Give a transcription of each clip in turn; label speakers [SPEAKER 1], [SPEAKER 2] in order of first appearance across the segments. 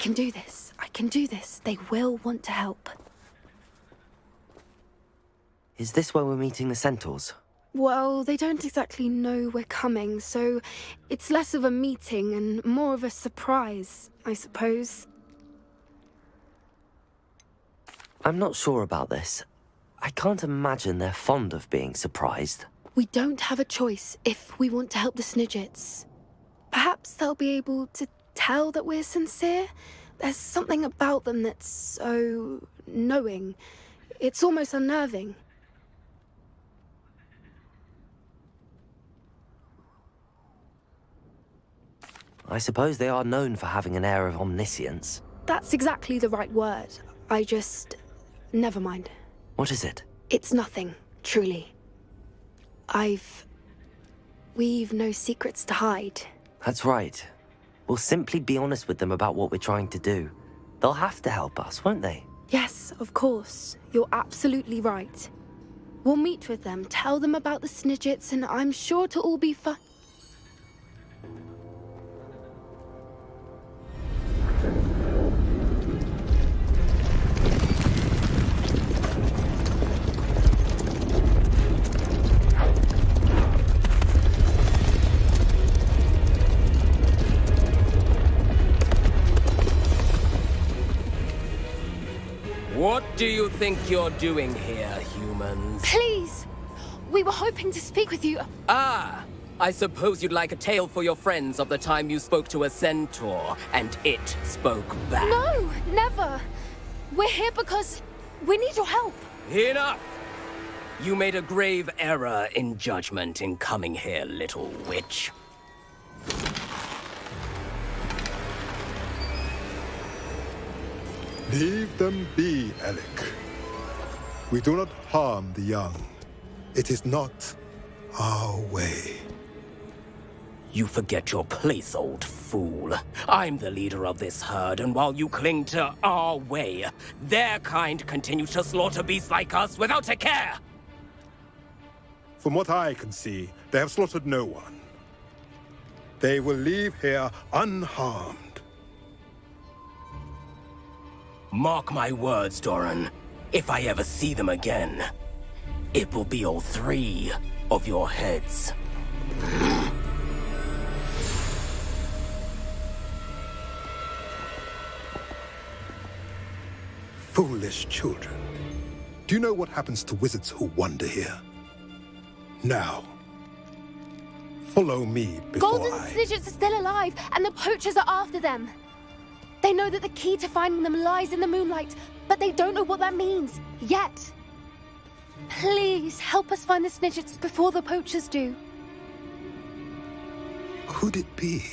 [SPEAKER 1] can do this. I can do this. They will want to help.
[SPEAKER 2] Is this where we're meeting the centaurs?
[SPEAKER 1] Well, they don't exactly know we're coming, so it's less of a meeting and more of a surprise, I suppose.
[SPEAKER 2] I'm not sure about this. I can't imagine they're fond of being surprised.
[SPEAKER 1] We don't have a choice if we want to help the Snidgets. Perhaps they'll be able to tell that we're sincere. There's something about them that's so knowing. It's almost unnerving.
[SPEAKER 2] I suppose they are known for having an air of omniscience.
[SPEAKER 1] That's exactly the right word. Never mind.
[SPEAKER 2] What is it?
[SPEAKER 1] It's nothing, truly. We've no secrets to hide.
[SPEAKER 2] That's right. We'll simply be honest with them about what we're trying to do. They'll have to help us, won't they?
[SPEAKER 1] Yes, of course. You're absolutely right. We'll meet with them, tell them about the Snidgets, and I'm sure to all be fine.
[SPEAKER 3] What do you think you're doing here, humans?
[SPEAKER 1] Please! We were hoping to speak with you.
[SPEAKER 3] Ah! I suppose you'd like a tale for your friends of the time you spoke to a centaur, and it spoke back.
[SPEAKER 1] No, never! We're here because we need your help.
[SPEAKER 3] Enough! You made a grave error in judgment in coming here, little witch.
[SPEAKER 4] Leave them be, Alec. We do not harm the young. It is not our way.
[SPEAKER 3] You forget your place, old fool. I'm the leader of this herd, and while you cling to our way, their kind continue to slaughter beasts like us without a care!
[SPEAKER 4] From what I can see, they have slaughtered no one. They will leave here unharmed.
[SPEAKER 3] Mark my words, Doran. If I ever see them again, it will be all 3 of your heads.
[SPEAKER 4] Foolish children. Do you know what happens to wizards who wander here? Now, follow me before
[SPEAKER 1] Golden Snidgets are still alive, and the poachers are after them. They know that the key to finding them lies in the moonlight, but they don't know what that means, yet. Please, help us find the Snidgets before the poachers do.
[SPEAKER 4] Could it be?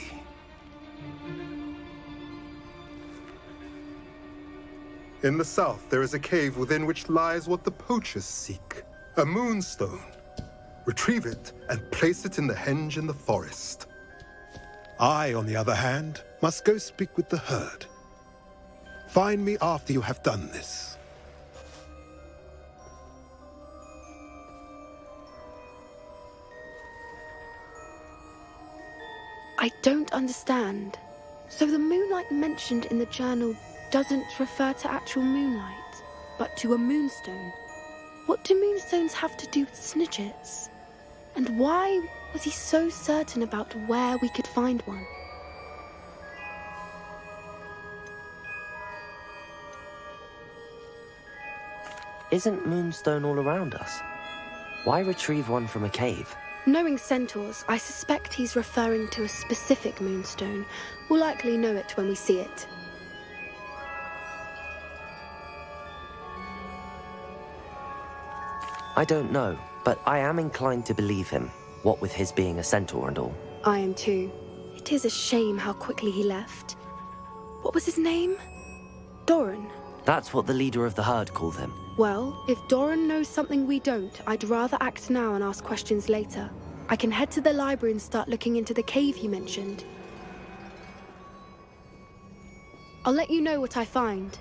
[SPEAKER 4] In the south, there is a cave within which lies what the poachers seek. A moonstone. Retrieve it and place it in the henge in the forest. I, on the other hand, must go speak with the herd. Find me after you have done this.
[SPEAKER 1] I don't understand. So the moonlight mentioned in the journal doesn't refer to actual moonlight, but to a moonstone. What do moonstones have to do with Snidgets? And why was he so certain about where we could find one?
[SPEAKER 2] Isn't Moonstone all around us? Why retrieve one from a cave?
[SPEAKER 1] Knowing centaurs, I suspect he's referring to a specific moonstone. We'll likely know it when we see it.
[SPEAKER 2] I don't know, but I am inclined to believe him, what with his being a centaur and all.
[SPEAKER 1] I am too. It is a shame how quickly he left. What was his name? Doran.
[SPEAKER 2] That's what the leader of the herd called him.
[SPEAKER 1] Well, if Doran knows something we don't, I'd rather act now and ask questions later. I can head to the library and start looking into the cave he mentioned. I'll let you know what I find.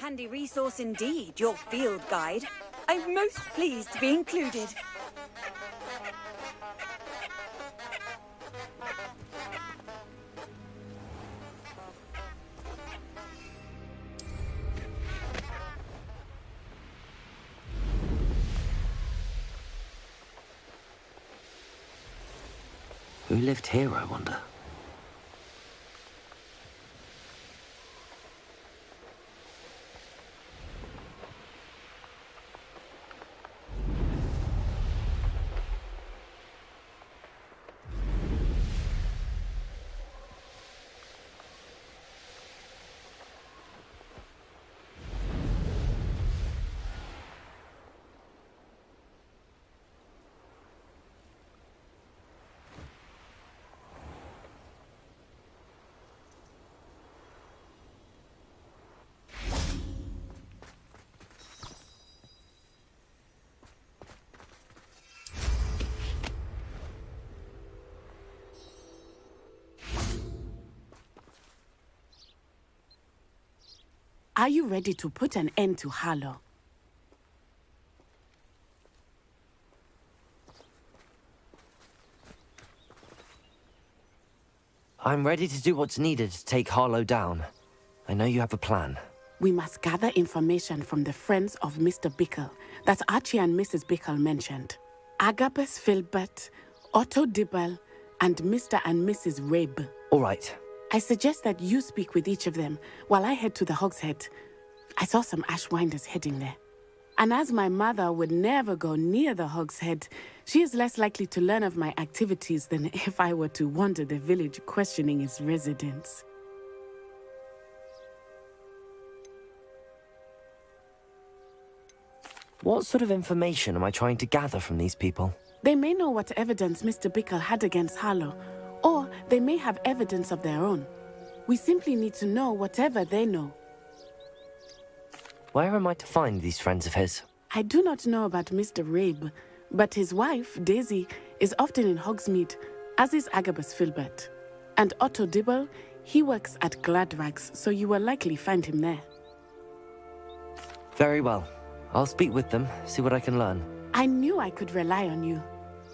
[SPEAKER 5] Handy resource indeed, your field guide. I'm most pleased to be included.
[SPEAKER 2] Who lived here, I wonder?
[SPEAKER 6] Are you ready to put an end to Harlow?
[SPEAKER 2] I'm ready to do what's needed to take Harlow down. I know you have a plan.
[SPEAKER 6] We must gather information from the friends of Mr. Bickle that Archie and Mrs. Bickle mentioned. Agabus Filbert, Otto Dibble, and Mr. and Mrs. Rabe.
[SPEAKER 2] All right.
[SPEAKER 6] I suggest that you speak with each of them while I head to the Hogshead. I saw some Ashwinders heading there. And as my mother would never go near the Hogshead, she is less likely to learn of my activities than if I were to wander the village questioning its residents.
[SPEAKER 2] What sort of information am I trying to gather from these people?
[SPEAKER 6] They may know what evidence Mr. Bickle had against Harlow, or they may have evidence of their own. We simply need to know whatever they know.
[SPEAKER 2] Where am I to find these friends of his?
[SPEAKER 6] I do not know about Mr. Rabe, but his wife, Daisy, is often in Hogsmeade, as is Agabus Filbert. And Otto Dibble, he works at Gladrags, so you will likely find him there.
[SPEAKER 2] Very well. I'll speak with them, see what I can learn.
[SPEAKER 6] I knew I could rely on you.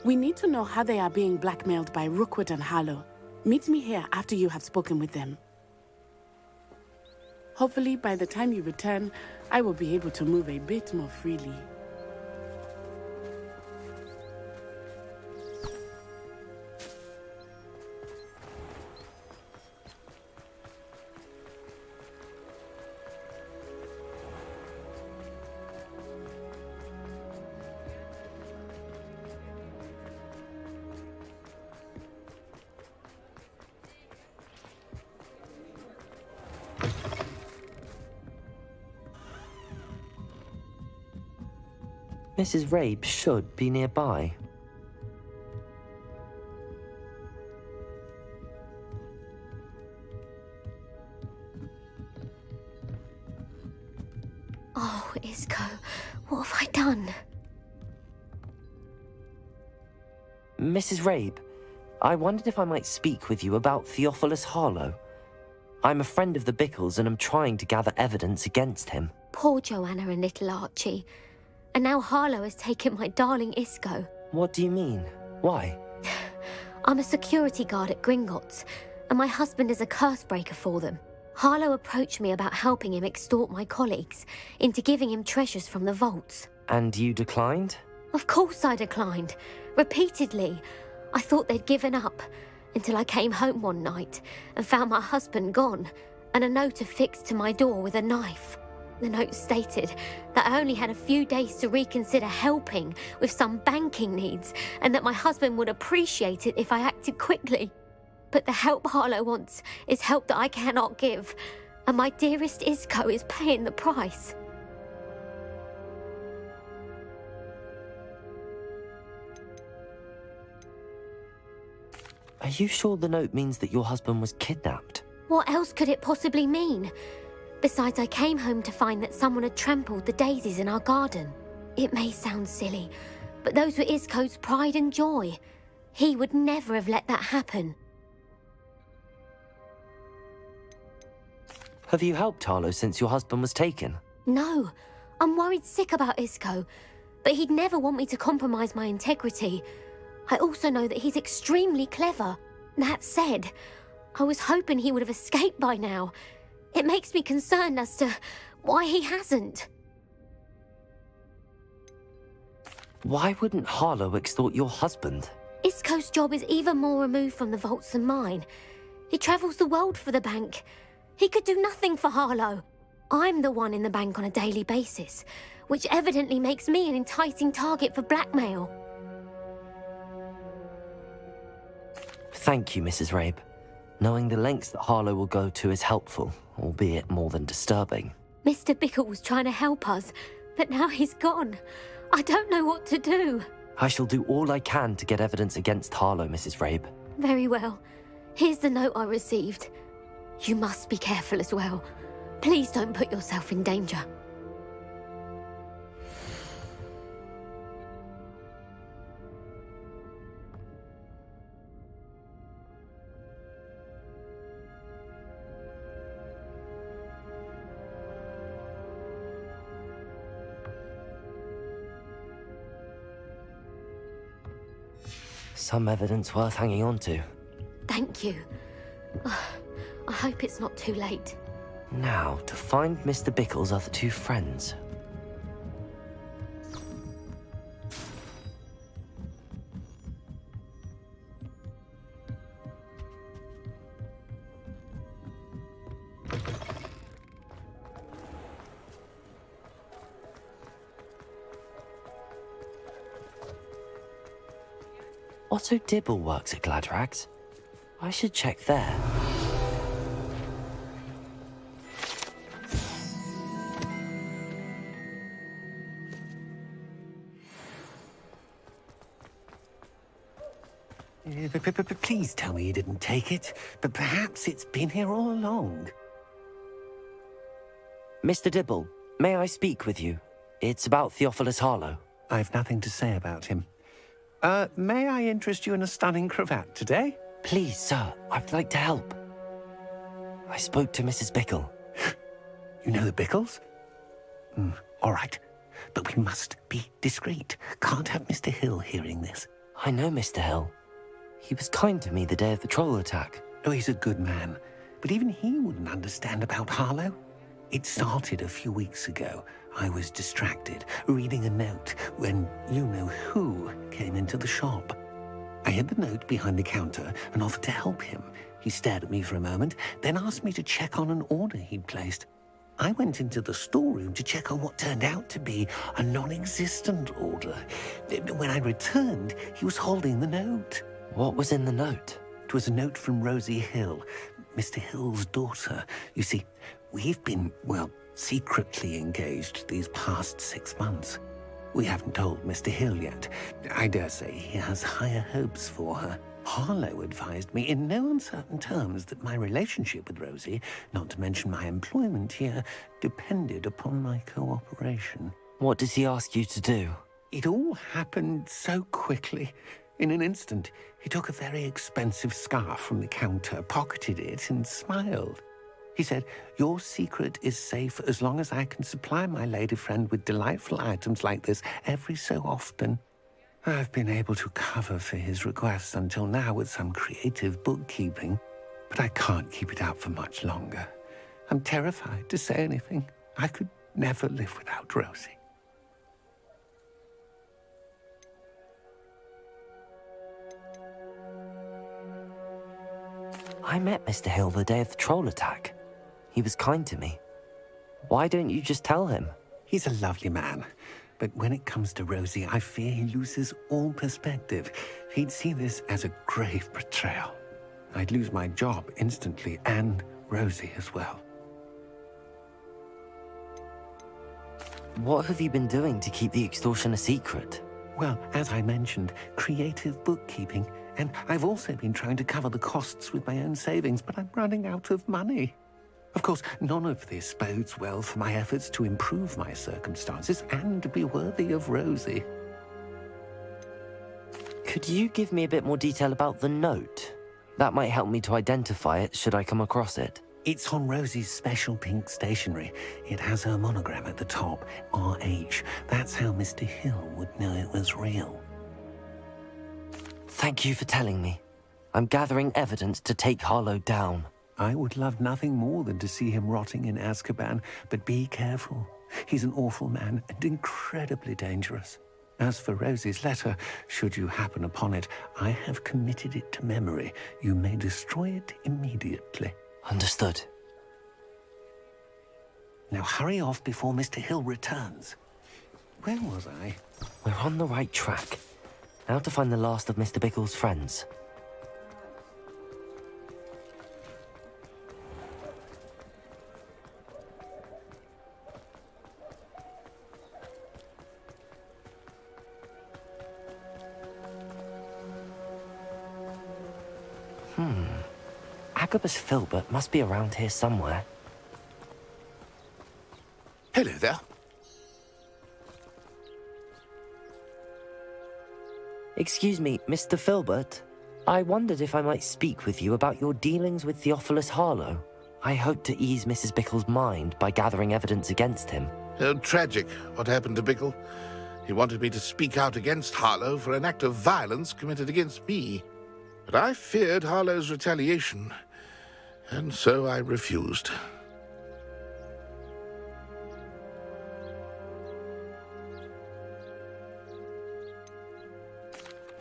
[SPEAKER 6] We need to know how they are being blackmailed by Rookwood and Harlow. Meet me here after you have spoken with them. Hopefully, by the time you return, I will be able to move a bit more freely.
[SPEAKER 2] Mrs. Rabe should be nearby.
[SPEAKER 1] Oh, Isco, what have I done?
[SPEAKER 2] Mrs. Rabe, I wondered if I might speak with you about Theophilus Harlow. I'm a friend of the Bickles and am trying to gather evidence against him.
[SPEAKER 7] Poor Joanna and little Archie. And now Harlow has taken my darling Isco.
[SPEAKER 2] What do you mean? Why?
[SPEAKER 7] I'm a security guard at Gringotts, and my husband is a curse breaker for them. Harlow approached me about helping him extort my colleagues into giving him treasures from the vaults.
[SPEAKER 2] And you declined?
[SPEAKER 7] Of course I declined. Repeatedly. I thought they'd given up, until I came home one night and found my husband gone, and a note affixed to my door with a knife. The note stated that I only had a few days to reconsider helping with some banking needs, and that my husband would appreciate it if I acted quickly. But the help Harlow wants is help that I cannot give, and my dearest Isco is paying the price.
[SPEAKER 2] Are you sure the note means that your husband was kidnapped?
[SPEAKER 7] What else could it possibly mean? Besides, I came home to find that someone had trampled the daisies in our garden. It may sound silly, but those were Isco's pride and joy. He would never have let that happen.
[SPEAKER 2] Have you helped Harlow since your husband was taken?
[SPEAKER 7] No, I'm worried sick about Isco, but he'd never want me to compromise my integrity. I also know that he's extremely clever. That said, I was hoping he would have escaped by now. It makes me concerned as to why he hasn't.
[SPEAKER 2] Why wouldn't Harlow extort your husband?
[SPEAKER 7] Isco's job is even more removed from the vaults than mine. He travels the world for the bank. He could do nothing for Harlow. I'm the one in the bank on a daily basis, which evidently makes me an enticing target for blackmail.
[SPEAKER 2] Thank you, Mrs. Rabe. Knowing the lengths that Harlow will go to is helpful, albeit more than disturbing.
[SPEAKER 7] Mr. Bickle was trying to help us, but now he's gone. I don't know what to do.
[SPEAKER 2] I shall do all I can to get evidence against Harlow, Mrs. Rabe.
[SPEAKER 7] Very well. Here's the note I received. You must be careful as well. Please don't put yourself in danger.
[SPEAKER 2] Some evidence worth hanging on to.
[SPEAKER 7] Thank you. I hope it's not too late.
[SPEAKER 2] Now, to find Mr. Bickle's other two friends. Otto Dibble works at Gladrags. I should check there.
[SPEAKER 8] Please tell me you didn't take it, but perhaps it's been here all along.
[SPEAKER 2] Mr. Dibble, may I speak with you? It's about Theophilus Harlow.
[SPEAKER 8] I've nothing to say about him. May I interest you in a stunning cravat today?
[SPEAKER 2] Please, sir, I'd like to help. I spoke to Mrs. Bickle.
[SPEAKER 8] You know the Bickles? All right, but we must be discreet. Can't have Mr. Hill hearing this.
[SPEAKER 2] I know Mr. Hill. He was kind to me the day of the troll attack.
[SPEAKER 8] Oh, he's a good man, but even he wouldn't understand about Harlow. It started a few weeks ago. I was distracted, reading a note, when you-know-who came into the shop. I hid the note behind the counter and offered to help him. He stared at me for a moment, then asked me to check on an order he'd placed. I went into the storeroom to check on what turned out to be a non-existent order. When I returned, he was holding the note.
[SPEAKER 2] What was in the note?
[SPEAKER 8] It was a note from Rosie Hill, Mr. Hill's daughter. You see, we've been, well, secretly engaged these past 6 months. We haven't told Mr. Hill yet. I dare say he has higher hopes for her. Harlow advised me in no uncertain terms that my relationship with Rosie, not to mention my employment here, depended upon my cooperation.
[SPEAKER 2] What does he ask you to do?
[SPEAKER 8] It all happened so quickly. In an instant, he took a very expensive scarf from the counter, pocketed it, and smiled. He said, "Your secret is safe as long as I can supply my lady friend with delightful items like this every so often." I've been able to cover for his requests until now with some creative bookkeeping, but I can't keep it out for much longer. I'm terrified to say anything. I could never live without Rosie.
[SPEAKER 2] I met Mr. Hill the day of the troll attack. He was kind to me. Why don't you just tell him?
[SPEAKER 8] He's a lovely man, but when it comes to Rosie, I fear he loses all perspective. He'd see this as a grave betrayal. I'd lose my job instantly, and Rosie as well.
[SPEAKER 2] What have you been doing to keep the extortion a secret?
[SPEAKER 8] Well, as I mentioned, creative bookkeeping, and I've also been trying to cover the costs with my own savings, but I'm running out of money. Of course, none of this bodes well for my efforts to improve my circumstances and to be worthy of Rosie.
[SPEAKER 2] Could you give me a bit more detail about the note? That might help me to identify it should I come across it.
[SPEAKER 8] It's on Rosie's special pink stationery. It has her monogram at the top, RH. That's how Mr. Hill would know it was real.
[SPEAKER 2] Thank you for telling me. I'm gathering evidence to take Harlow down.
[SPEAKER 8] I would love nothing more than to see him rotting in Azkaban, but be careful. He's an awful man and incredibly dangerous. As for Rosie's letter, should you happen upon it, I have committed it to memory. You may destroy it immediately.
[SPEAKER 2] Understood.
[SPEAKER 8] Now hurry off before Mr. Hill returns. Where was I?
[SPEAKER 2] We're on the right track. Now to find the last of Mr. Bickle's friends. Agabus Filbert must be around here somewhere.
[SPEAKER 9] Hello there.
[SPEAKER 2] Excuse me, Mr. Filbert. I wondered if I might speak with you about your dealings with Theophilus Harlow. I hope to ease Mrs. Bickle's mind by gathering evidence against him.
[SPEAKER 9] Tragic, what happened to Bickle. He wanted me to speak out against Harlow for an act of violence committed against me. But I feared Harlow's retaliation, and so I refused.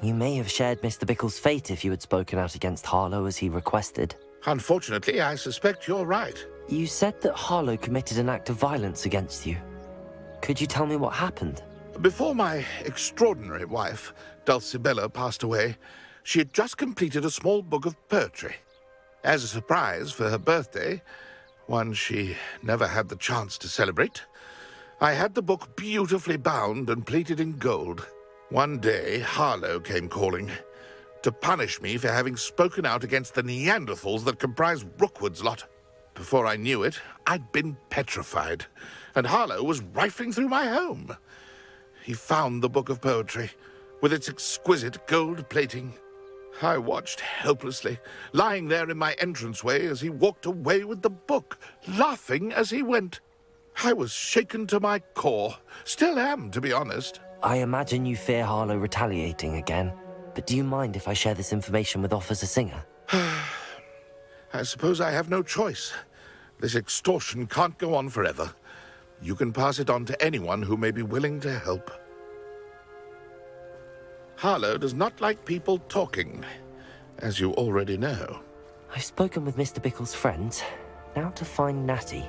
[SPEAKER 2] You may have shared Mr. Bickle's fate if you had spoken out against Harlow as he requested.
[SPEAKER 9] Unfortunately, I suspect you're right.
[SPEAKER 2] You said that Harlow committed an act of violence against you. Could you tell me what happened?
[SPEAKER 9] Before my extraordinary wife, Dulcibella, passed away, she had just completed a small book of poetry. As a surprise for her birthday, one she never had the chance to celebrate, I had the book beautifully bound and plated in gold. One day, Harlow came calling to punish me for having spoken out against the Neanderthals that comprise Rookwood's lot. Before I knew it, I'd been petrified, and Harlow was rifling through my home. He found the book of poetry, with its exquisite gold plating. I watched helplessly, lying there in my entranceway as he walked away with the book, laughing as he went. I was shaken to my core. Still am, to be honest.
[SPEAKER 2] I imagine you fear Harlow retaliating again, but do you mind if I share this information with Officer Singer?
[SPEAKER 9] I suppose I have no choice. This extortion can't go on forever. You can pass it on to anyone who may be willing to help. Harlow does not like people talking, as you already know.
[SPEAKER 2] I've spoken with Mr. Bickle's friends. Now to find Natty.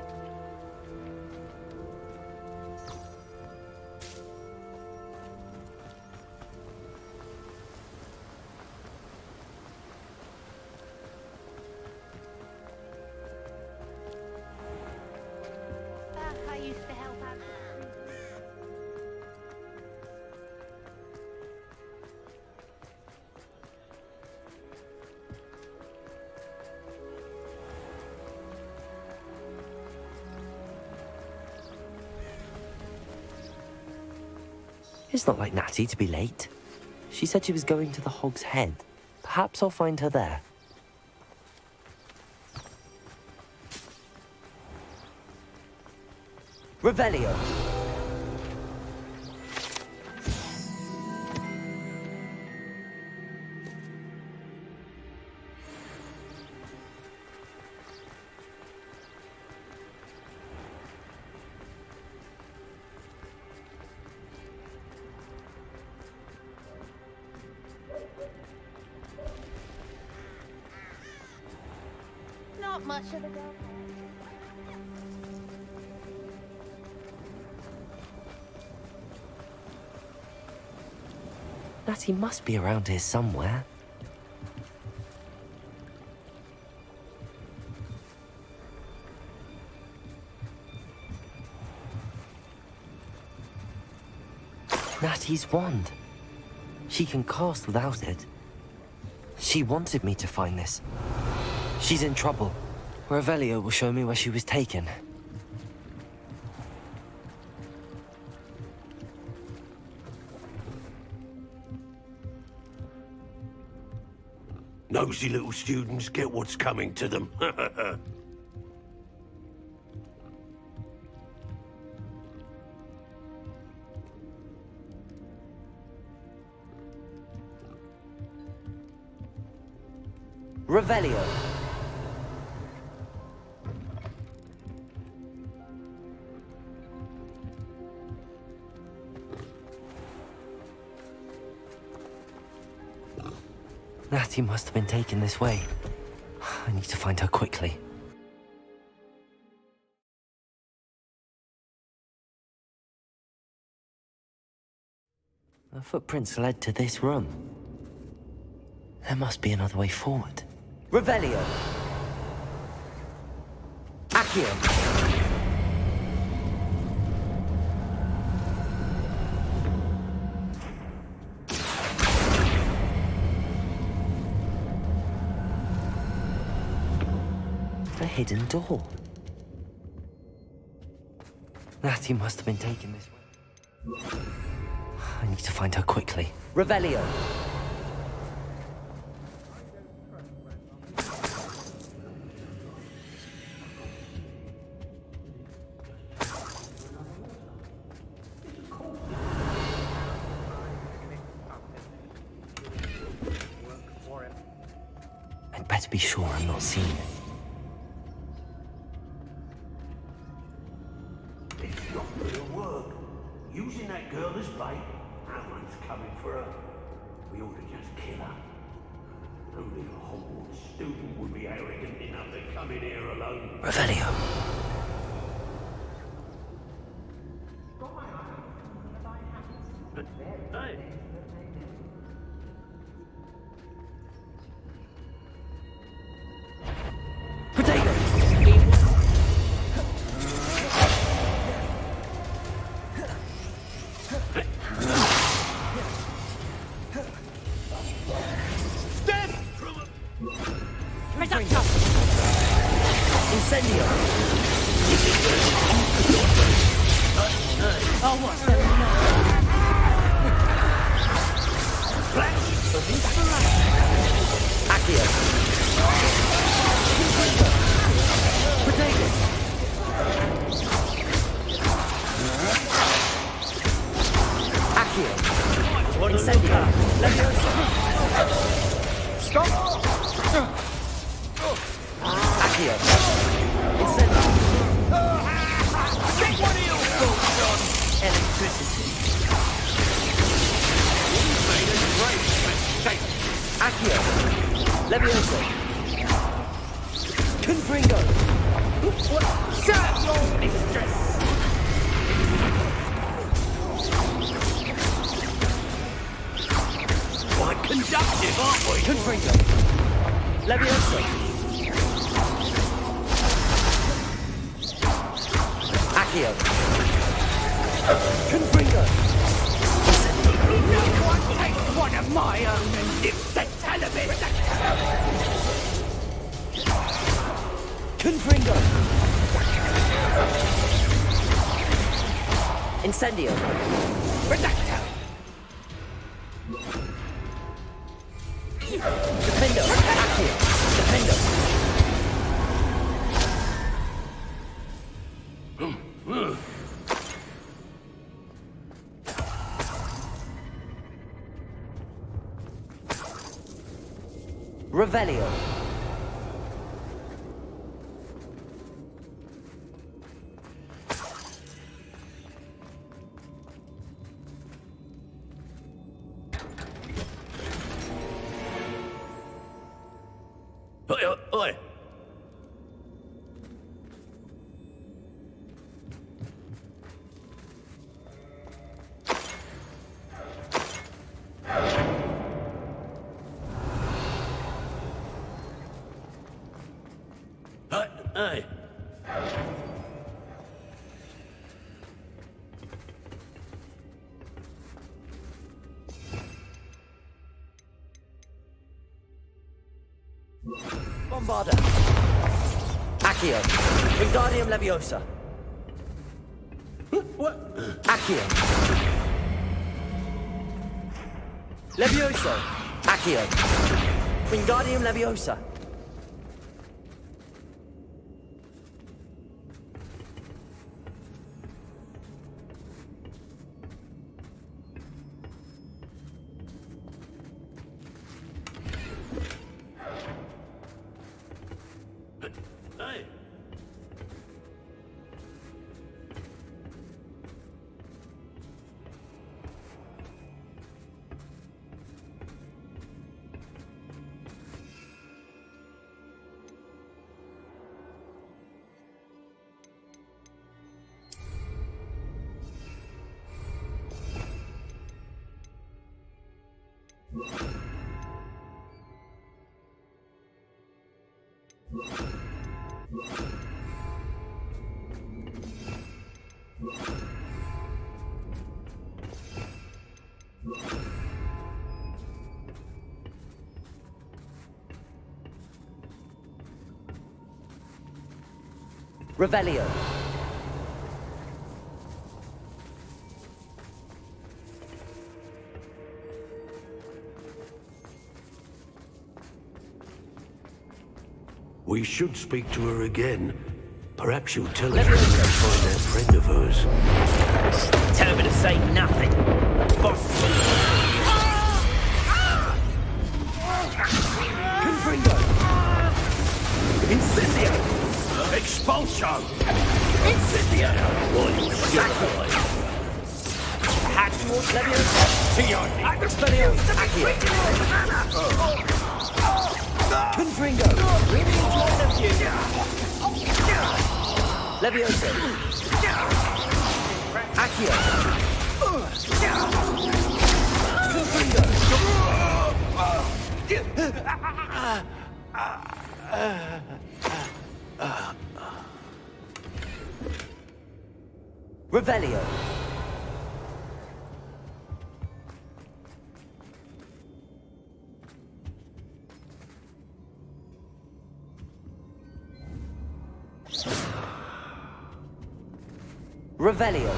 [SPEAKER 2] It's not like Natty to be late. She said she was going to the Hog's Head. Perhaps I'll find her there. Revelio!
[SPEAKER 10] Not much of a girl.
[SPEAKER 2] Natty must be around here somewhere. Natty's wand. She can cast without it. She wanted me to find this. She's in trouble. Revelio will show me where she was taken.
[SPEAKER 11] Nosy little students get what's coming to them.
[SPEAKER 2] Revelio. Natty must have been taken this way. I need to find her quickly. The footprints led to this room. There must be another way forward. Revelio. Accio. A hidden door. Natty must have been taken this way. I need to find her quickly. Revelio. I'd better be sure I'm not seen.
[SPEAKER 11] It's not gonna work. Using that girl as bait, no one's coming for her. We ought to just kill her. Only a Hogwarts student would be arrogant enough to come in here alone.
[SPEAKER 2] Revelio.
[SPEAKER 11] Hey.
[SPEAKER 2] Potato! Incendio!
[SPEAKER 10] Oh, what's going on?
[SPEAKER 2] Accio! Potato! Accio! Incendio! Leviosa! Stop! Accio! Incendio!
[SPEAKER 11] Get one of your thoughts on
[SPEAKER 2] Electricity!
[SPEAKER 11] made a great mistake.
[SPEAKER 2] Accio! Leviosa! Confringo!
[SPEAKER 11] Serve your mistress. Quite conductive, aren't we?
[SPEAKER 2] Confringo! Leviosa! Accio! Confringo!
[SPEAKER 11] No one takes one of my own and dips the television.
[SPEAKER 2] Confringo! Incendio!
[SPEAKER 11] Redacto.
[SPEAKER 2] Defendo! Accio! Defendo! Revelio!
[SPEAKER 11] Oi, oi. Hey.
[SPEAKER 2] Bombarda! Accio! Wingardium Leviosa!
[SPEAKER 11] What?
[SPEAKER 2] Accio! Levioso! Accio! Wingardium Leviosa! Revelio.
[SPEAKER 11] We should speak to her again. Perhaps she'll tell us where we can find that friend of hers.
[SPEAKER 3] Tell me to say nothing. Boss.
[SPEAKER 2] Confringo.
[SPEAKER 3] Incendio. Expulsion. Incendio. Hatchmore. Leviosa. Tion.
[SPEAKER 2] Expelliarmus. Accio. Confringo. Leviosa. Accio. Confringo. Revelio. Revelio.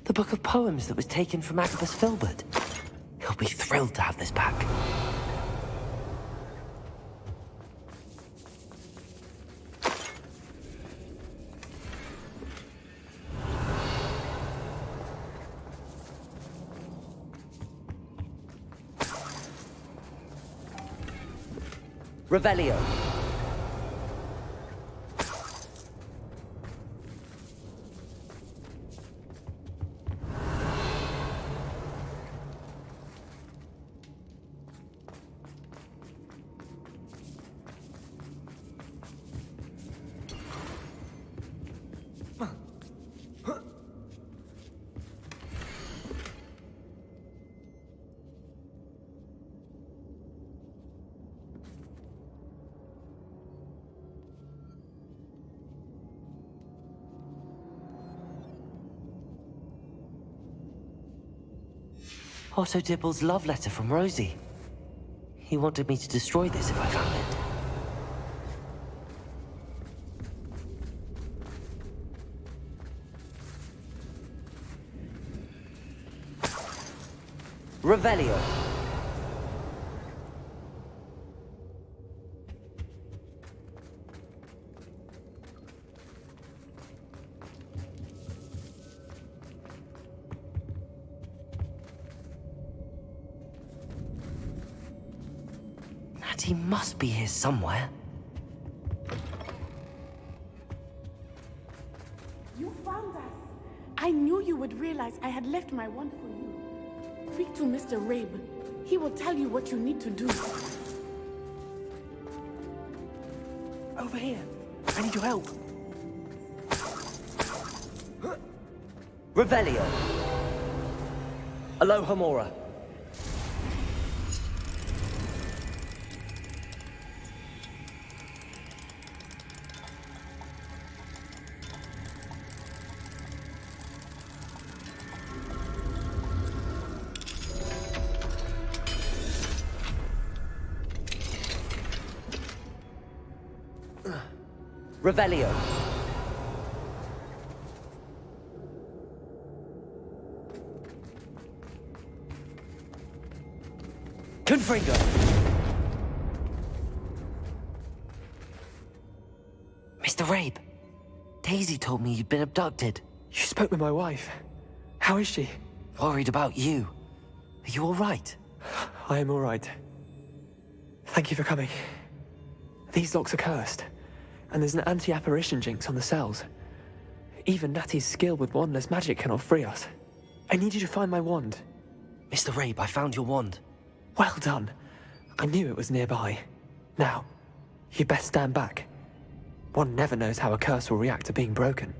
[SPEAKER 2] The book of poems that was taken from Agabus Filbert. He'll be thrilled to have this back. Revelio. Otto Dibble's love letter from Rosie. He wanted me to destroy this if I found it. Revelio. He must be here somewhere.
[SPEAKER 6] You found us. I knew you would realize I had left my wand for you. Speak to Mr. Rabe. He will tell you what you need to do.
[SPEAKER 2] Over here. I need your help. Revelio. Aloha Mora. Revelio. Confringo. Mr. Rabe, Daisy told me you'd been abducted.
[SPEAKER 12] You spoke with my wife. How is she?
[SPEAKER 2] Worried about you. Are you all right?
[SPEAKER 12] I am all right. Thank you for coming. These locks are cursed, and there's an anti-apparition jinx on the cells. Even Natty's skill with wandless magic cannot free us. I need you to find my wand.
[SPEAKER 2] Mr. Rabe, I found your wand.
[SPEAKER 12] Well done. I knew it was nearby. Now, you best stand back. One never knows how a curse will react to being broken.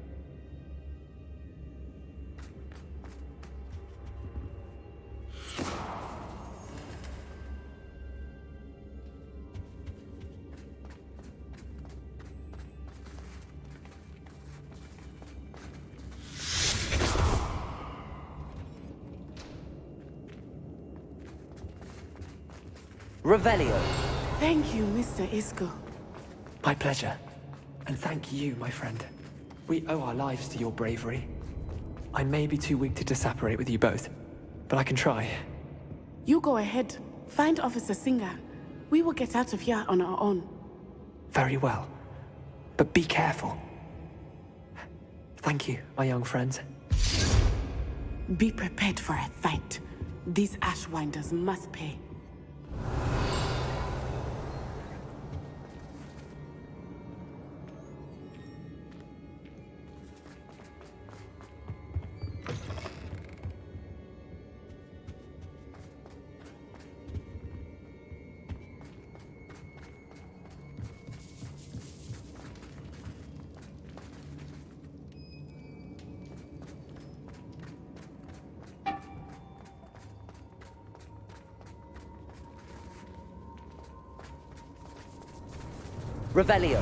[SPEAKER 2] Revelio.
[SPEAKER 6] Thank you, Mr. Isco.
[SPEAKER 12] My pleasure. And thank you, my friend. We owe our lives to your bravery. I may be too weak to disapparate with you both, but I can try.
[SPEAKER 6] You go ahead. Find Officer Singer. We will get out of here on our own.
[SPEAKER 12] Very well. But be careful. Thank you, my young friends.
[SPEAKER 6] Be prepared for a fight. These Ashwinders must pay.
[SPEAKER 2] Revelio.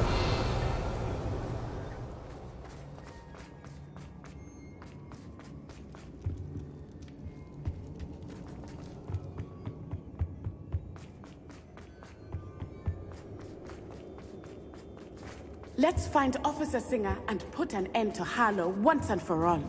[SPEAKER 6] Let's find Officer Singer and put an end to Harlow once and for all.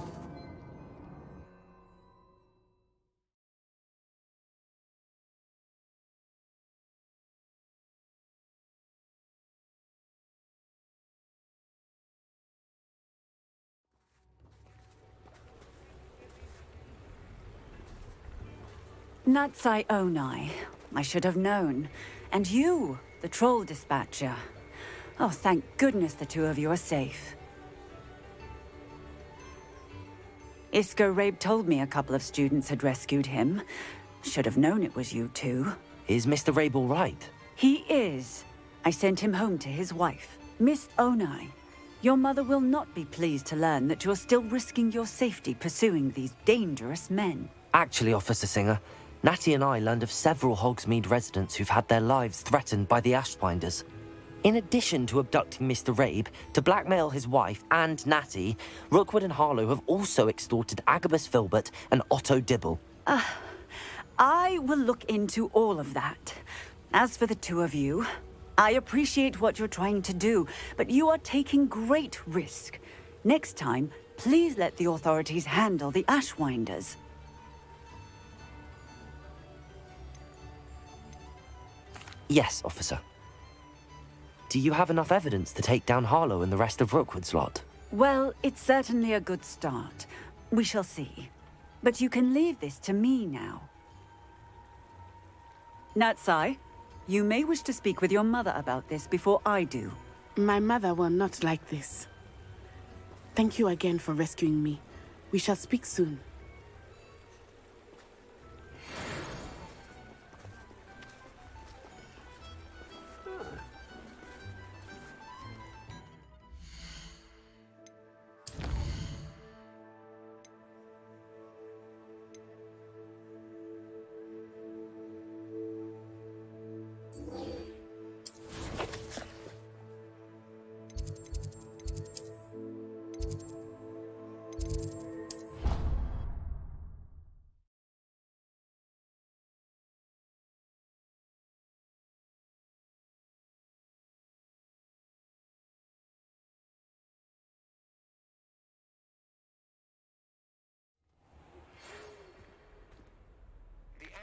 [SPEAKER 13] Natsai Onai. I should have known. And you, the troll dispatcher. Oh, thank goodness the two of you are safe. Isco Rabe told me a couple of students had rescued him. Should have known it was you two.
[SPEAKER 2] Is Mr. Rabe all right?
[SPEAKER 13] He is. I sent him home to his wife, Miss Onai. Your mother will not be pleased to learn that you're still risking your safety pursuing these dangerous men.
[SPEAKER 2] Actually, Officer Singer, Natty and I learned of several Hogsmeade residents who've had their lives threatened by the Ashwinders. In addition to abducting Mr. Rabe to blackmail his wife and Natty, Rookwood and Harlow have also extorted Agabus Filbert and Otto Dibble.
[SPEAKER 13] I will look into all of that. As for the two of you, I appreciate what you're trying to do, but you are taking great risk. Next time, please let the authorities handle the Ashwinders.
[SPEAKER 2] Yes, officer. Do you have enough evidence to take down Harlow and the rest of Rookwood's lot?
[SPEAKER 13] Well, it's certainly a good start. We shall see. But you can leave this to me now. Natsai, you may wish to speak with your mother about this before I do.
[SPEAKER 6] My mother will not like this. Thank you again for rescuing me. We shall speak soon.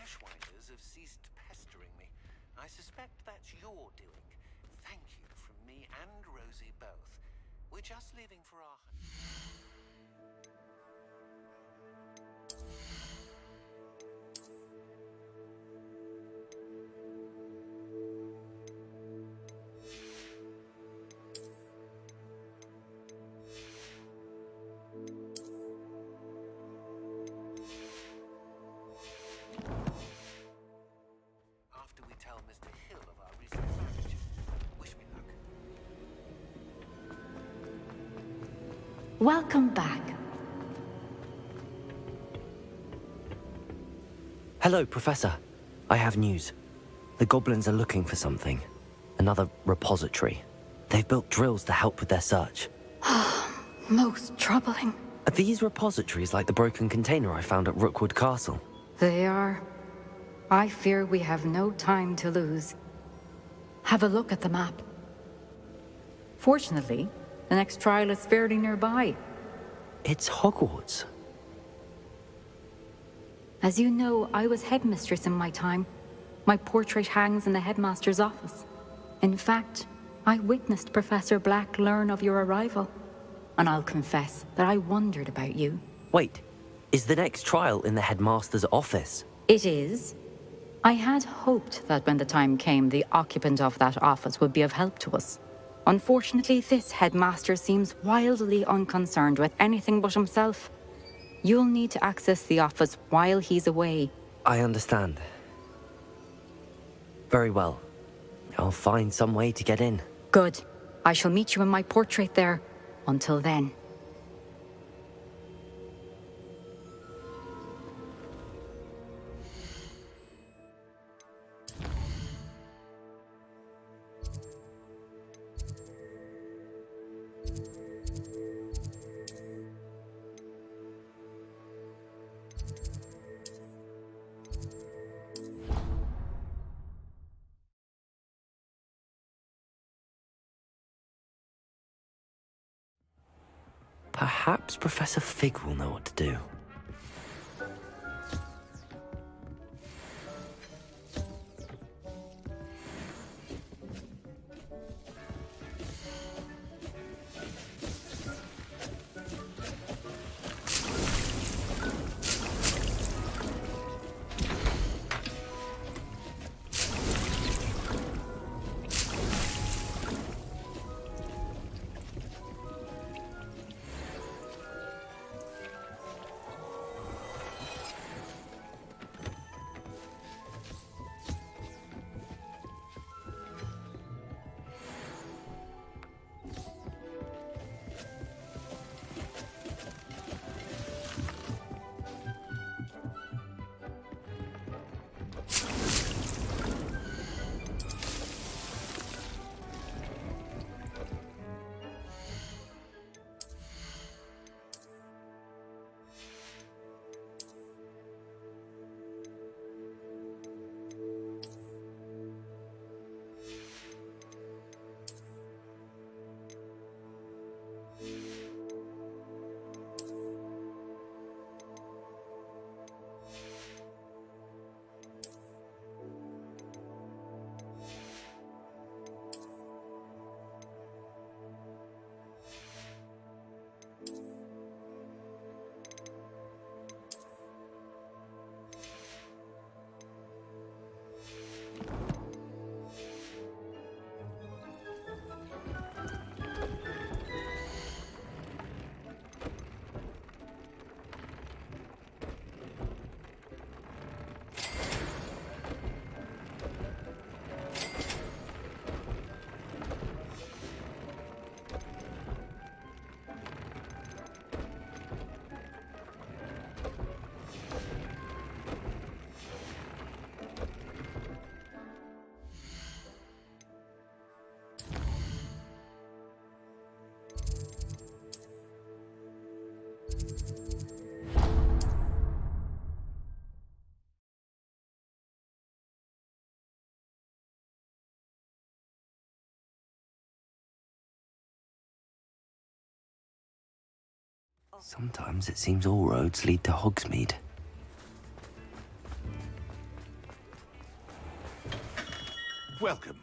[SPEAKER 8] Ashwinders have ceased pestering me. I suspect that's your doing. Thank you from me and Rosie both. We're just leaving for our... Tell Mr. Hill of our recent marriage. Wish me luck.
[SPEAKER 7] Welcome back.
[SPEAKER 2] Hello, Professor. I have news. The goblins are looking for something. Another repository. They've built drills to help with their search.
[SPEAKER 1] Most troubling.
[SPEAKER 2] Are these repositories like the broken container I found at Rookwood Castle?
[SPEAKER 1] They are.
[SPEAKER 14] I fear we have no time to lose. Have a look at the map. Fortunately, the next trial is fairly nearby.
[SPEAKER 2] It's Hogwarts.
[SPEAKER 14] As you know, I was headmistress in my time. My portrait hangs in the headmaster's office. In fact, I witnessed Professor Black learn of your arrival. And I'll confess that I wondered about you.
[SPEAKER 2] Wait, is the next trial in the headmaster's office?
[SPEAKER 14] It is. I had hoped that when the time came, the occupant of that office would be of help to us. Unfortunately, this headmaster seems wildly unconcerned with anything but himself. You'll need to access the office while he's away.
[SPEAKER 2] I understand. Very well. I'll find some way to get in.
[SPEAKER 14] Good. I shall meet you in my portrait there. Until then.
[SPEAKER 2] Perhaps Professor Fig will know what to do. Sometimes it seems all roads lead to Hogsmeade.
[SPEAKER 9] Welcome.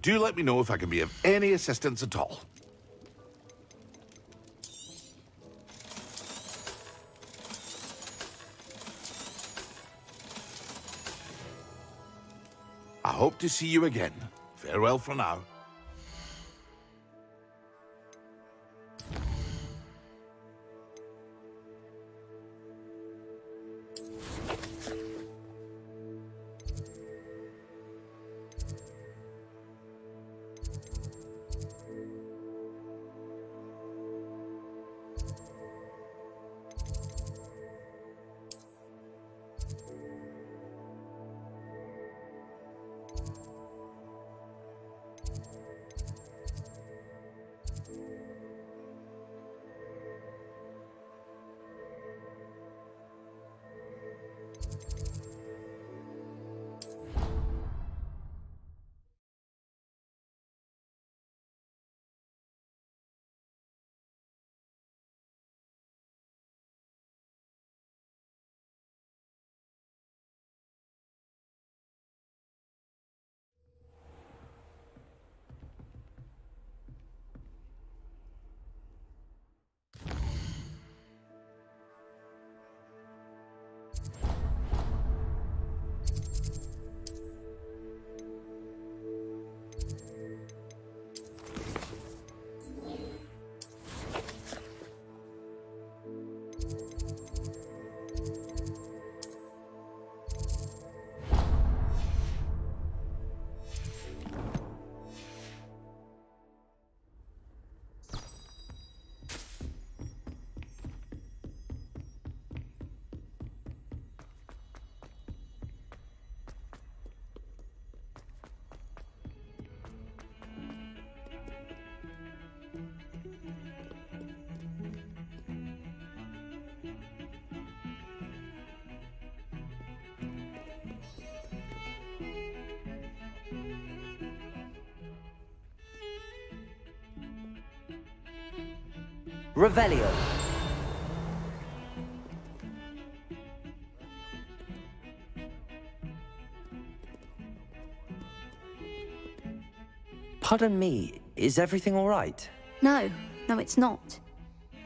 [SPEAKER 9] Do let me know if I can be of any assistance at all. I hope to see you again. Farewell for now.
[SPEAKER 2] Revelio. Pardon me, is everything all right?
[SPEAKER 1] No, it's not.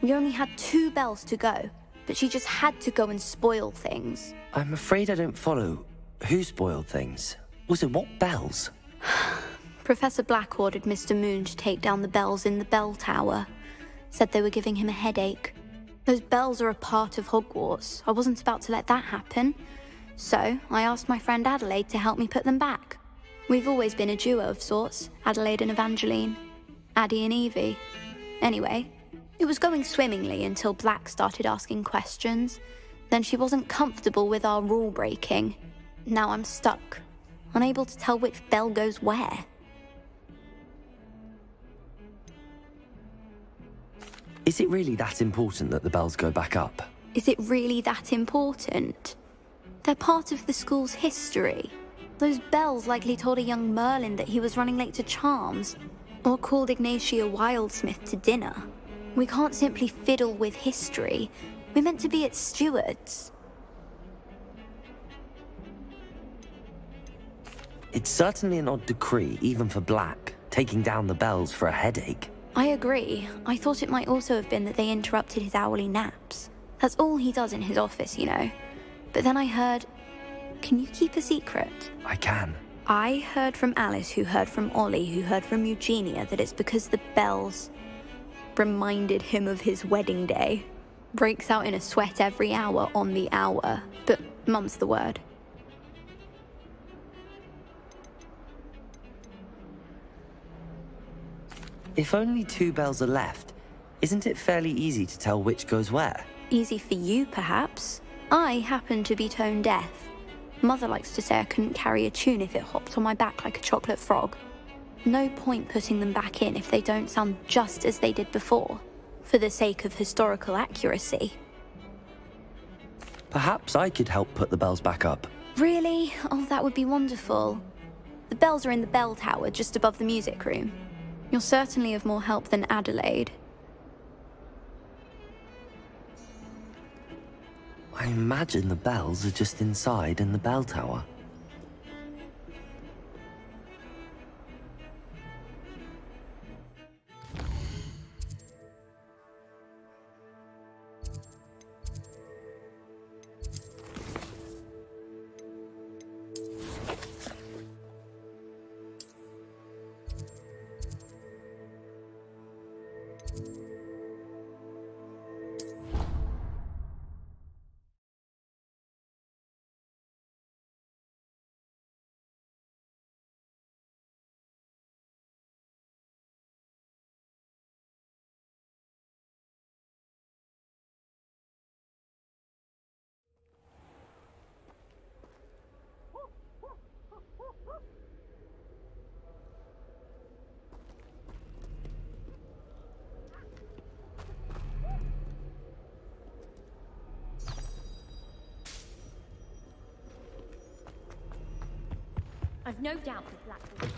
[SPEAKER 1] We only had 2 bells to go, but she just had to go and spoil things.
[SPEAKER 2] I'm afraid I don't follow. Who spoiled things? Also, what bells?
[SPEAKER 1] Professor Black ordered Mr. Moon to take down the bells in the bell tower. Said they were giving him a headache. Those bells are a part of Hogwarts. I wasn't about to let that happen. So, I asked my friend Adelaide to help me put them back. We've always been a duo of sorts, Adelaide and Evangeline. Addie and Evie. Anyway, it was going swimmingly until Black started asking questions. Then she wasn't comfortable with our rule breaking. Now I'm stuck, unable to tell which bell goes where.
[SPEAKER 2] Is it really that important that the bells go back up?
[SPEAKER 1] Is it really that important? They're part of the school's history. Those bells likely told a young Merlin that he was running late to Charms, or called Ignatia Wildsmith to dinner. We can't simply fiddle with history. We're meant to be its stewards.
[SPEAKER 2] It's certainly an odd decree, even for Black, taking down the bells for a headache.
[SPEAKER 1] I agree. I thought it might also have been that they interrupted his hourly naps. That's all he does in his office, you know. But then I heard... Can you keep a secret?
[SPEAKER 2] I can.
[SPEAKER 1] I heard from Alice, who heard from Ollie, who heard from Eugenia, that it's because the bells reminded him of his wedding day. Breaks out in a sweat every hour on the hour, but mum's the word.
[SPEAKER 2] If only 2 bells are left, isn't it fairly easy to tell which goes where?
[SPEAKER 1] Easy for you, perhaps. I happen to be tone deaf. Mother likes to say I couldn't carry a tune if it hopped on my back like a chocolate frog. No point putting them back in if they don't sound just as they did before, for the sake of historical accuracy.
[SPEAKER 2] Perhaps I could help put the bells back up.
[SPEAKER 1] Really? Oh, that would be wonderful. The bells are in the bell tower just above the music room. You're certainly of more help than Adelaide.
[SPEAKER 2] I imagine the bells are just inside in the bell tower.
[SPEAKER 7] I've no doubt that Black will...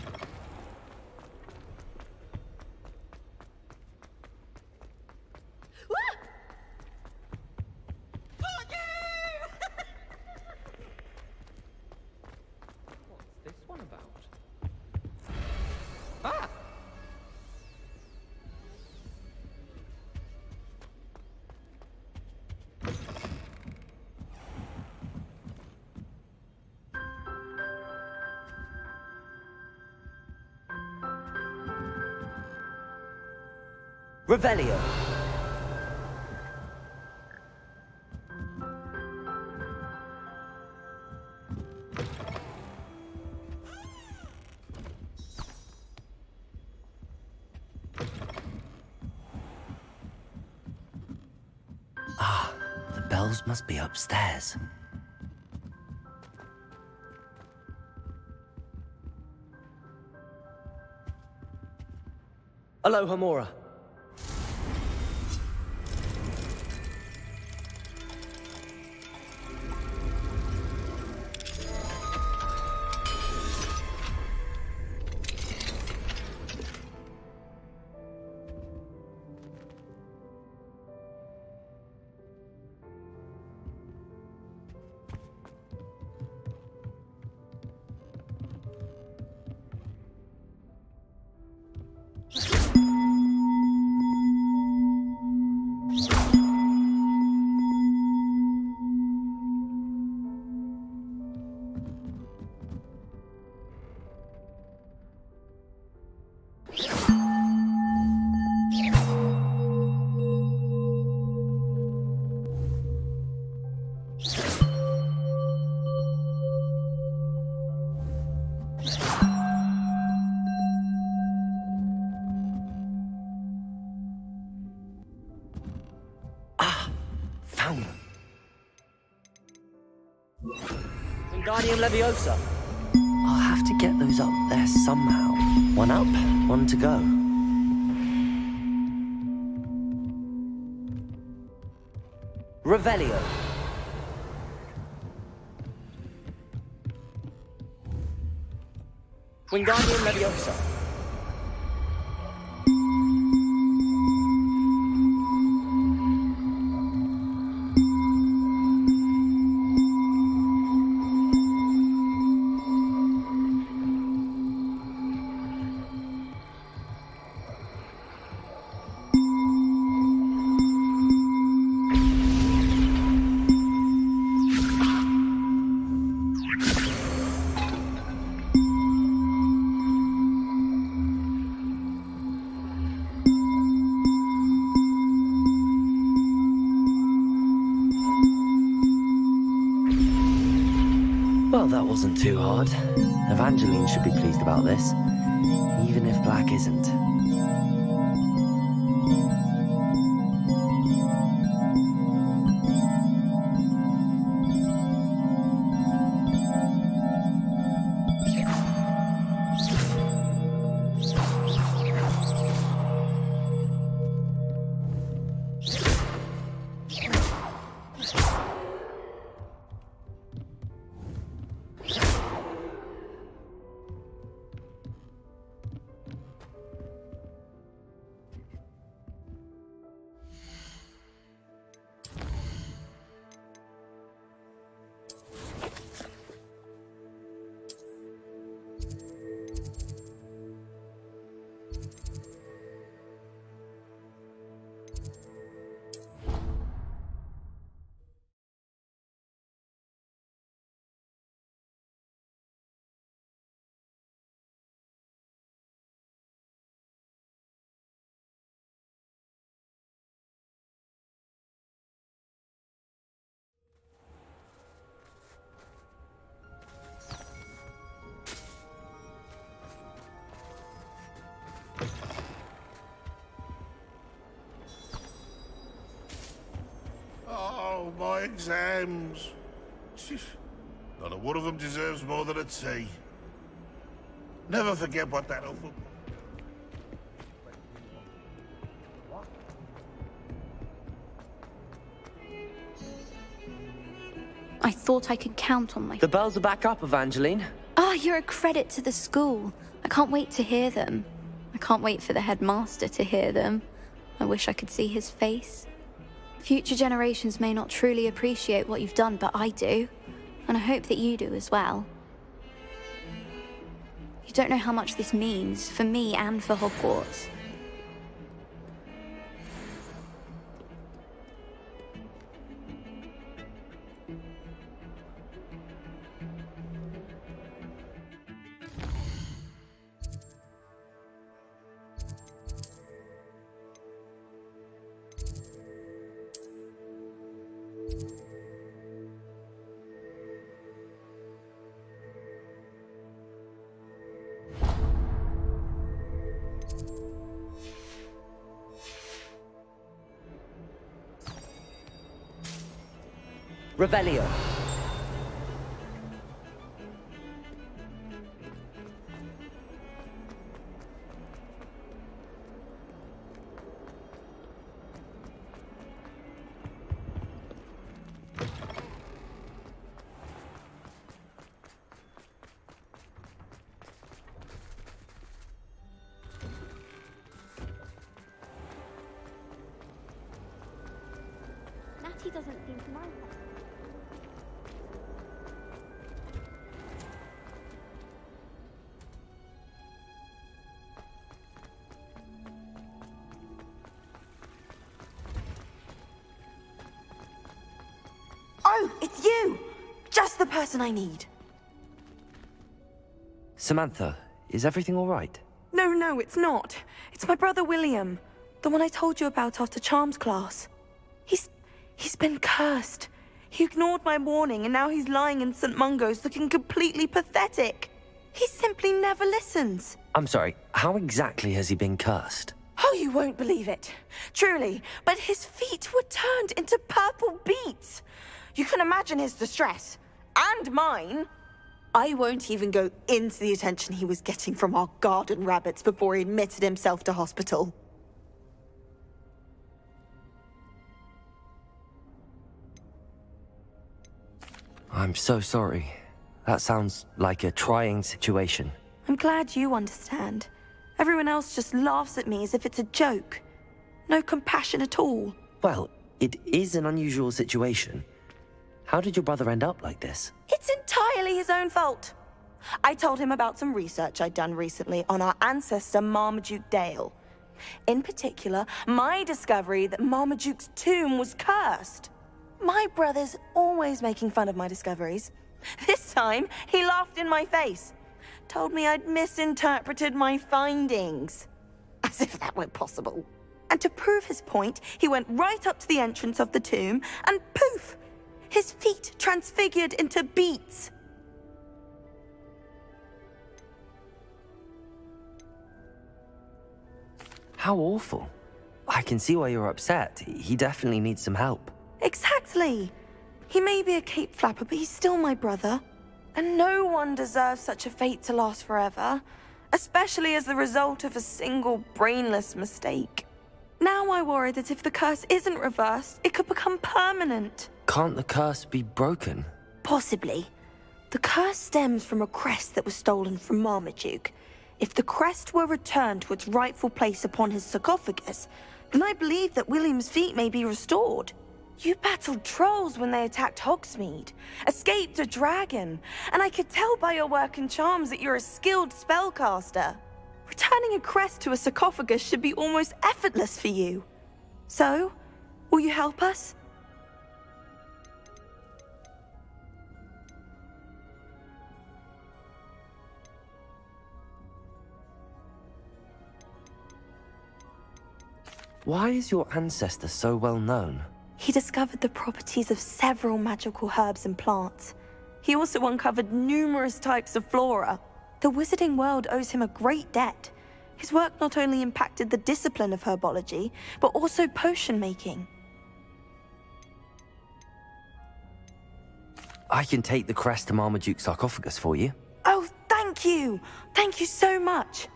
[SPEAKER 12] What's this one about? Ah!
[SPEAKER 2] Revelio. Ah, the bells must be upstairs. Aloha, Mora. Found them.
[SPEAKER 15] Wingardium Leviosa.
[SPEAKER 2] I'll have to get those up there somehow. One up, one to go. Revelio.
[SPEAKER 15] Wingardium Leviosa.
[SPEAKER 2] Well, that wasn't too hard. Evangeline should be pleased about this, even if Black isn't.
[SPEAKER 9] Oh, my exams. Not a one of them deserves more than a T. Never forget what that awful...
[SPEAKER 1] I thought I could count on my...
[SPEAKER 2] The bells are back up, Evangeline.
[SPEAKER 1] Ah, you're a credit to the school. I can't wait to hear them. I can't wait for the headmaster to hear them. I wish I could see his face. Future generations may not truly appreciate what you've done, but I do. And I hope that you do as well. You don't know how much this means, for me and for Hogwarts.
[SPEAKER 2] Revelio.
[SPEAKER 7] Natty doesn't seem to mind that.
[SPEAKER 5] Oh, it's you! Just the person I need.
[SPEAKER 2] Samantha, is everything all right?
[SPEAKER 10] No, it's not. It's my brother William. The one I told you about after Charms class. He's been cursed. He ignored my warning and now he's lying in St. Mungo's looking completely pathetic. He simply never listens.
[SPEAKER 2] I'm sorry, how exactly has he been cursed?
[SPEAKER 10] Oh, you won't believe it. Truly, but his feet were turned into purple beets. You can imagine his distress. And mine. I won't even go into the attention he was getting from our garden rabbits before he admitted himself to hospital.
[SPEAKER 2] I'm so sorry. That sounds like a trying situation.
[SPEAKER 10] I'm glad you understand. Everyone else just laughs at me as if it's a joke. No compassion at all.
[SPEAKER 2] Well, it is an unusual situation. How did your brother end up like this?
[SPEAKER 10] It's entirely his own fault. I told him about some research I'd done recently on our ancestor Marmaduke Dale. In particular, my discovery that Marmaduke's tomb was cursed. My brother's always making fun of my discoveries. This time, he laughed in my face. Told me I'd misinterpreted my findings. As if that were possible. And to prove his point, he went right up to the entrance of the tomb and poof! His feet transfigured into beets.
[SPEAKER 2] How awful. I can see why you're upset. He definitely needs some help.
[SPEAKER 10] Exactly. He may be a cape flapper, but he's still my brother. And no one deserves such a fate to last forever, especially as the result of a single brainless mistake. Now I worry that if the curse isn't reversed, it could become permanent.
[SPEAKER 2] Can't the curse be broken?
[SPEAKER 10] Possibly. The curse stems from a crest that was stolen from Marmaduke. If the crest were returned to its rightful place upon his sarcophagus, then I believe that William's feet may be restored. You battled trolls when they attacked Hogsmeade, escaped a dragon, and I could tell by your work and charms that you're a skilled spellcaster. Returning a crest to a sarcophagus should be almost effortless for you. So, will you help us?
[SPEAKER 2] Why is your ancestor so well known?
[SPEAKER 10] He discovered the properties of several magical herbs and plants. He also uncovered numerous types of flora. The wizarding world owes him a great debt. His work not only impacted the discipline of herbology, but also potion making.
[SPEAKER 2] I can take the crest to Marmaduke's sarcophagus for you.
[SPEAKER 10] Oh, thank you! Thank you so much!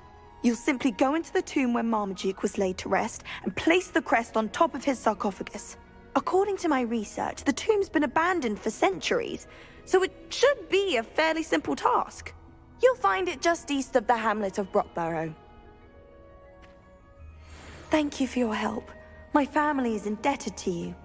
[SPEAKER 10] You'll simply go into the tomb where Marmaduke was laid to rest and place the crest on top of his sarcophagus. According to my research, the tomb's been abandoned for centuries, so it should be a fairly simple task. You'll find it just east of the hamlet of Brockborough. Thank you for your help. My family is indebted to you.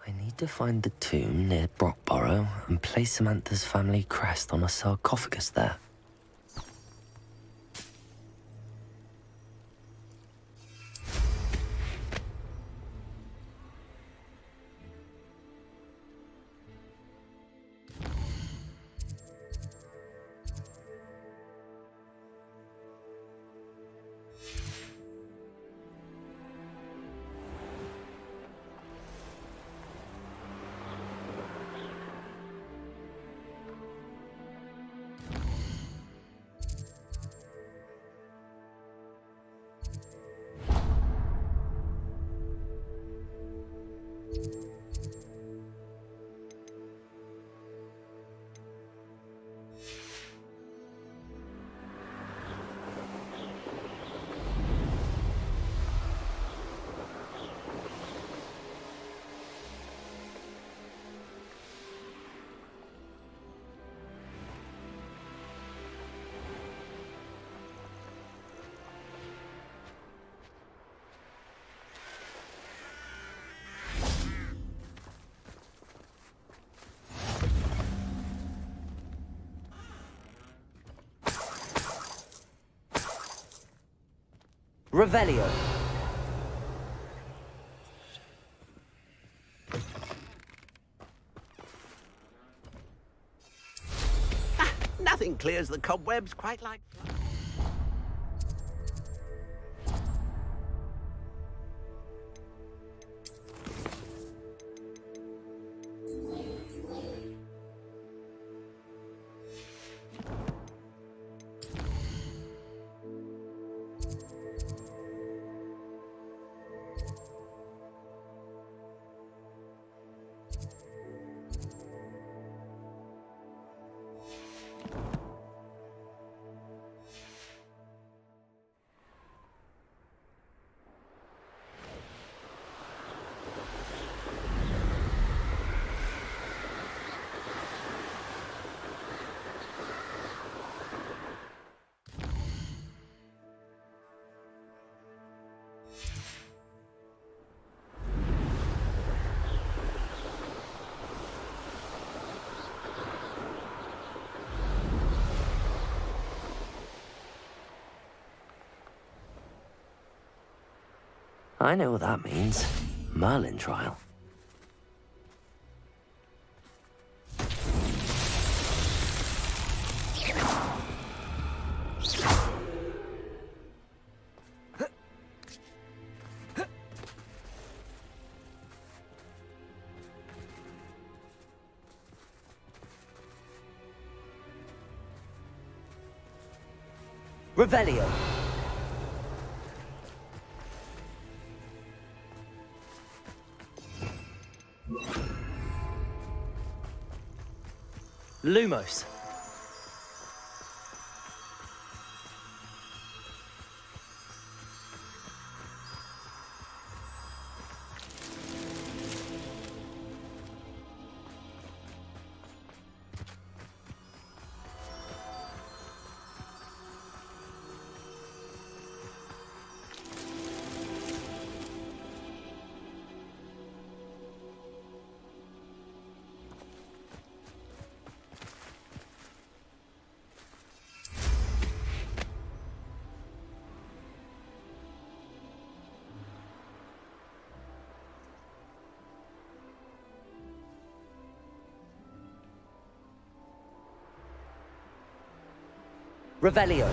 [SPEAKER 2] I need to find the tomb near Brockborough and place Samantha's family crest on a sarcophagus there. Revelio.
[SPEAKER 11] Nothing clears the cobwebs quite like...
[SPEAKER 2] I know what that means. Merlin trial. Revelio. Lumos. Revelio.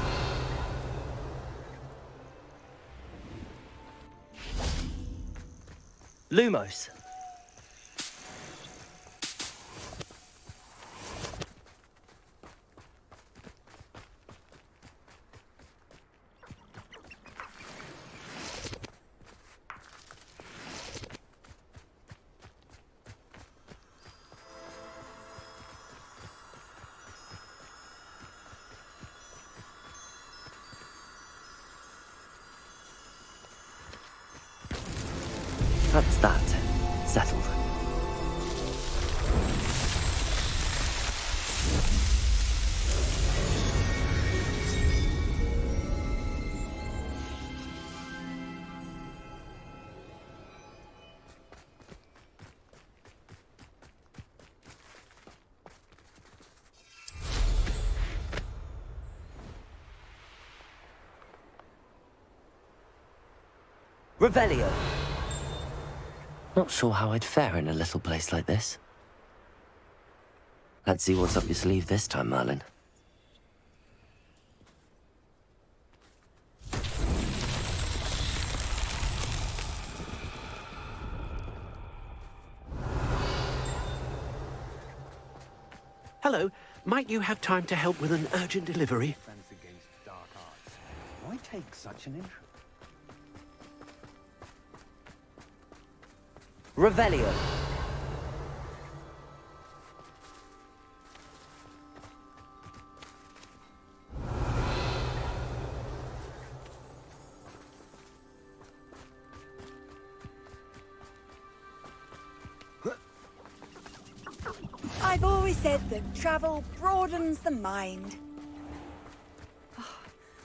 [SPEAKER 2] Lumos. That's that. Settled. Revelio. Not sure how I'd fare in a little place like this. Let's see what's up your sleeve this time, Merlin.
[SPEAKER 11] Hello, might you have time to help with an urgent delivery?
[SPEAKER 8] Against dark arts. Why take such an interest?
[SPEAKER 2] Revelio.
[SPEAKER 5] I've always said that travel broadens the mind.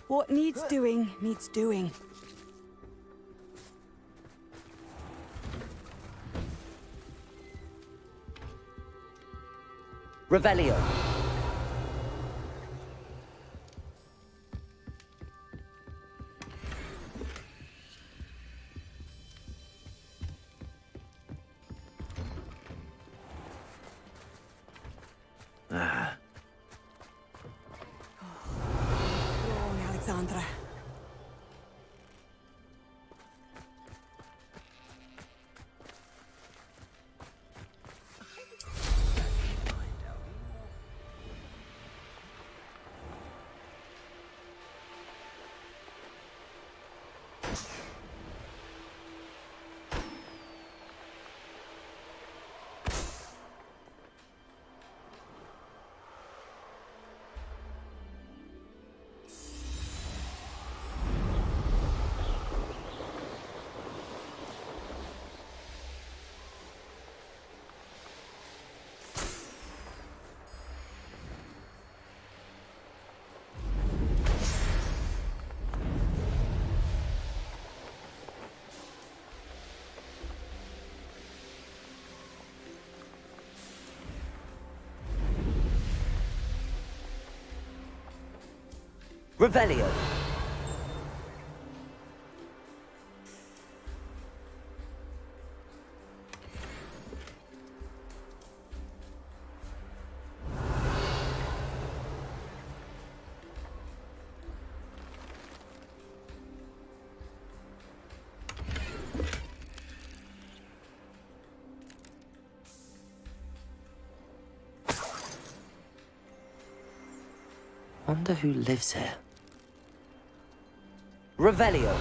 [SPEAKER 5] What needs doing, needs doing.
[SPEAKER 2] Revelio. Revelio. Wonder who lives here. Revelio.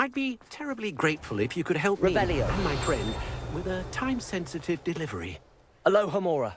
[SPEAKER 16] I'd be terribly grateful if you could help me
[SPEAKER 2] Revelio.
[SPEAKER 16] and my friend with a time-sensitive delivery.
[SPEAKER 2] Aloha Mora.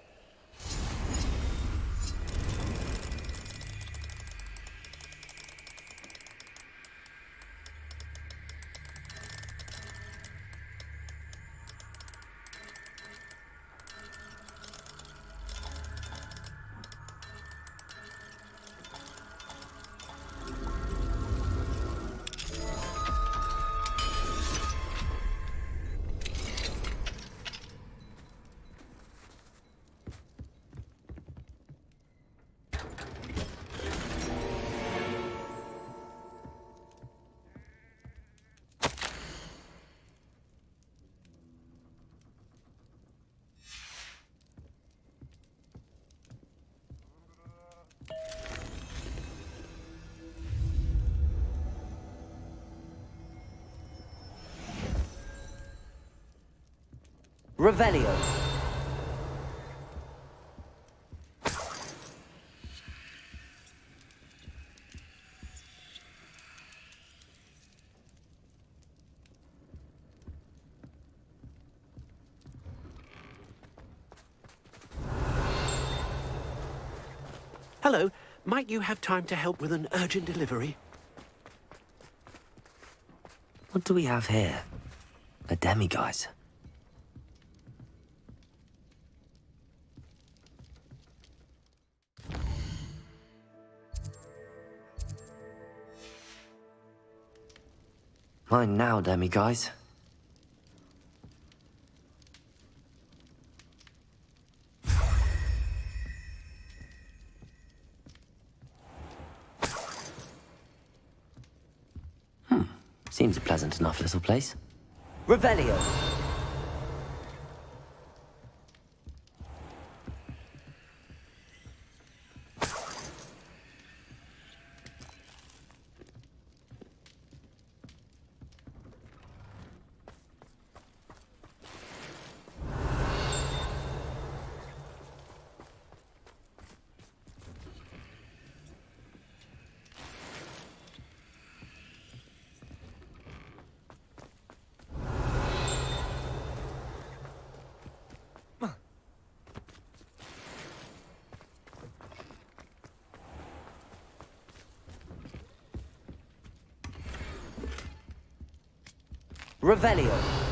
[SPEAKER 2] Revelio.
[SPEAKER 16] Hello, might you have time to help with an urgent delivery?
[SPEAKER 2] What do we have here? A demiguise. Mine now, demiguise. Seems a pleasant enough little place. Revelio. Revelio.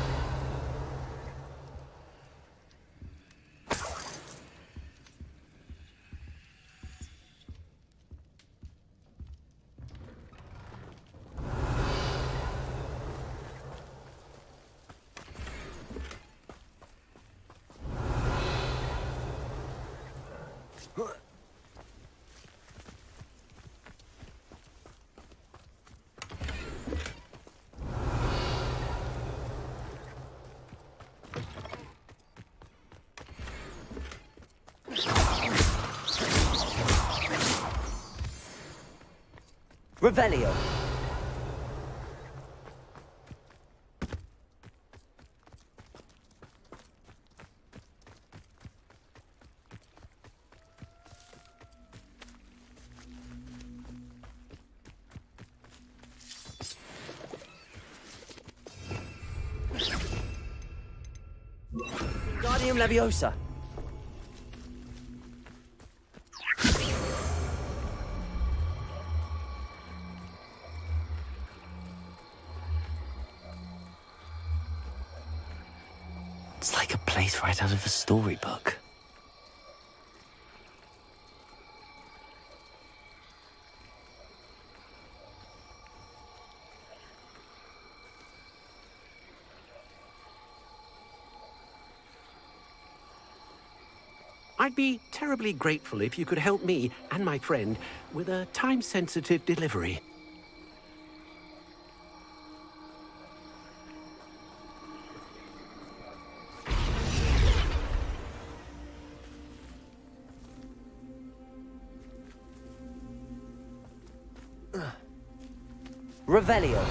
[SPEAKER 2] Revelio.
[SPEAKER 15] Wingardium Leviosa.
[SPEAKER 2] It's like a place right out of a storybook.
[SPEAKER 16] I'd be terribly grateful if you could help me and my friend with a time-sensitive delivery.
[SPEAKER 2] Revelio.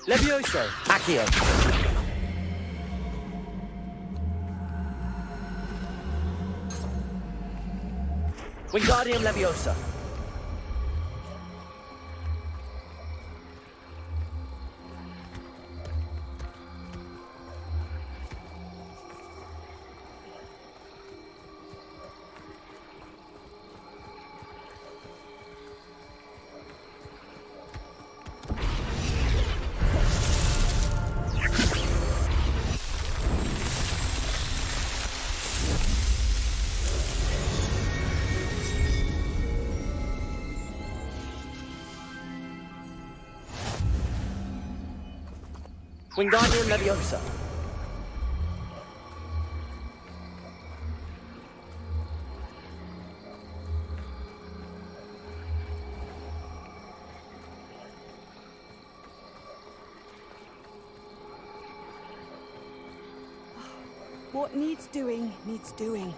[SPEAKER 15] Levioso!
[SPEAKER 2] Accio.
[SPEAKER 15] Wingardium Leviosa! Wingardium Leviosa!
[SPEAKER 10] What needs doing, needs doing.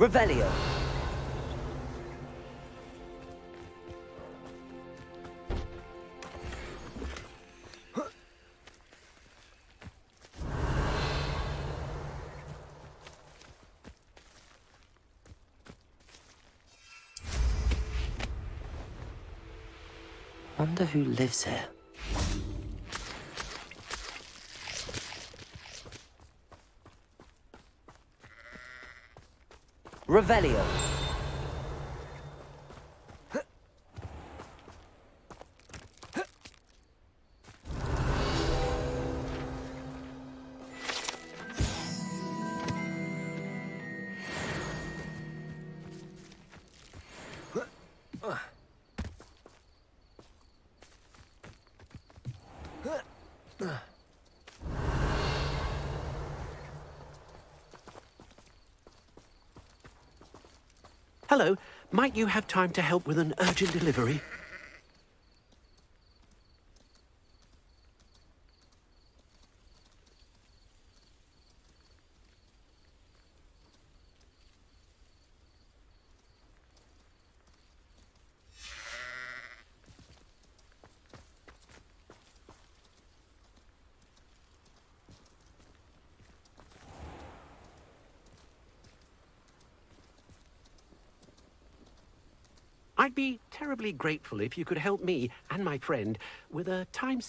[SPEAKER 2] Revelio. Wonder who lives here. Revelio.
[SPEAKER 16] Hello, might you have time to help with an urgent delivery? I'd be terribly grateful if you could help me and my friend with a time